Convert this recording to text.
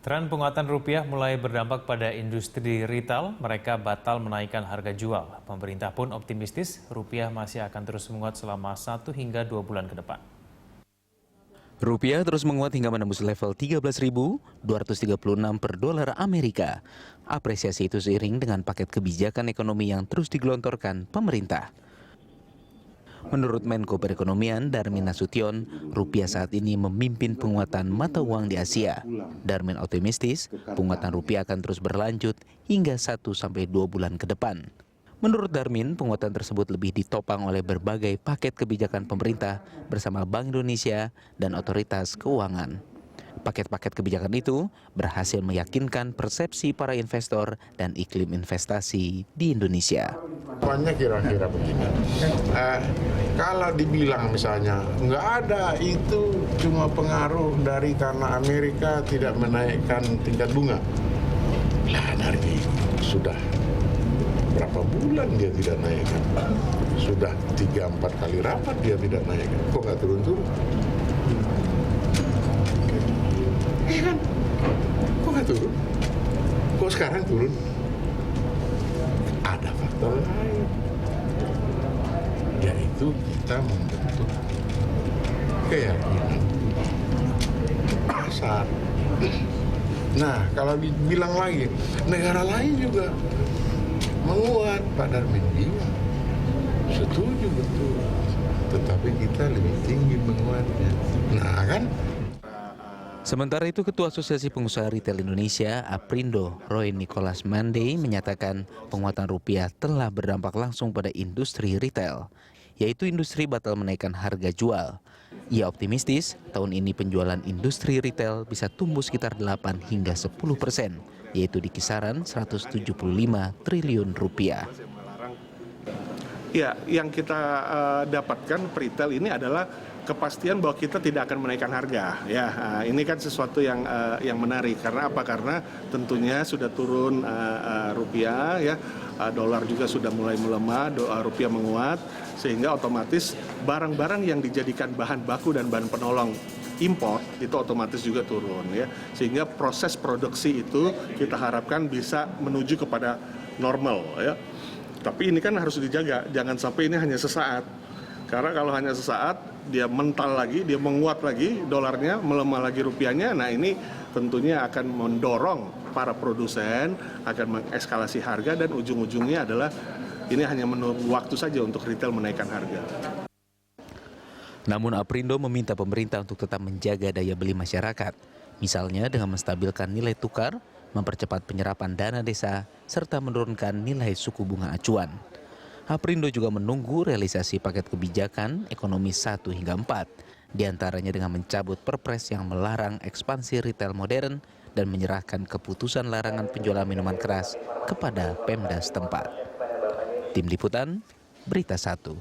Tren penguatan rupiah mulai berdampak pada industri retail. Mereka batal menaikkan harga jual. Pemerintah pun optimistis rupiah masih akan terus menguat selama 1 hingga 2 bulan ke depan. Rupiah terus menguat hingga menembus level 13.236 per dolar Amerika. Apresiasi itu seiring dengan paket kebijakan ekonomi yang terus digelontorkan pemerintah. Menurut Menko Perekonomian Darmin Nasution, rupiah saat ini memimpin penguatan mata uang di Asia. Darmin optimistis penguatan rupiah akan terus berlanjut hingga 1-2 bulan ke depan. Menurut Darmin, penguatan tersebut lebih ditopang oleh berbagai paket kebijakan pemerintah bersama Bank Indonesia dan otoritas keuangan. Paket-paket kebijakan itu berhasil meyakinkan persepsi para investor dan iklim investasi di Indonesia. Poinnya kira-kira begini, kalau dibilang misalnya nggak ada, itu cuma pengaruh dari karena Amerika tidak menaikkan tingkat bunga. Lah dari sudah berapa bulan dia tidak naikkan, sudah 3-4 kali rapat dia tidak naikkan, kok nggak turun-turun? Iya kan? Kok nggak turun? Kok sekarang turun? Ada faktor lain, yaitu kita membentuk keyakinan pasar. Nah, kalau dibilang lagi, negara lain juga menguat, Pak Darmin bilang, setuju betul, tetapi kita lebih tinggi menguatnya. Nah kan? Sementara itu, Ketua Asosiasi Pengusaha Retail Indonesia, Aprindo, Roy Nicholas Mandey, menyatakan penguatan rupiah telah berdampak langsung pada industri retail, yaitu industri batal menaikkan harga jual. Ia optimistis tahun ini penjualan industri retail bisa tumbuh sekitar 8 hingga 10%, yaitu di kisaran 175 triliun rupiah. Ya, yang kita dapatkan retail ini adalah kepastian bahwa kita tidak akan menaikkan harga. Ya, ini kan sesuatu yang menarik. Karena apa? Karena tentunya sudah turun rupiah, ya, dolar juga sudah mulai melemah, rupiah menguat, sehingga otomatis barang-barang yang dijadikan bahan baku dan bahan penolong impor itu otomatis juga turun, ya. Sehingga proses produksi itu kita harapkan bisa menuju kepada normal, ya. Tapi ini kan harus dijaga, jangan sampai ini hanya sesaat. Karena kalau hanya sesaat, dia mental lagi, dia menguat lagi, dolarnya melemah lagi rupiahnya, nah ini tentunya akan mendorong para produsen, akan mengekskalasi harga, dan ujung-ujungnya adalah ini hanya menunggu waktu saja untuk retail menaikkan harga. Namun Aprindo meminta pemerintah untuk tetap menjaga daya beli masyarakat, misalnya dengan menstabilkan nilai tukar, mempercepat penyerapan dana desa, serta menurunkan nilai suku bunga acuan. Aprindo juga menunggu realisasi paket kebijakan ekonomi 1 hingga 4, diantaranya dengan mencabut perpres yang melarang ekspansi retail modern dan menyerahkan keputusan larangan penjualan minuman keras kepada Pemda setempat. Tim Liputan, Berita 1.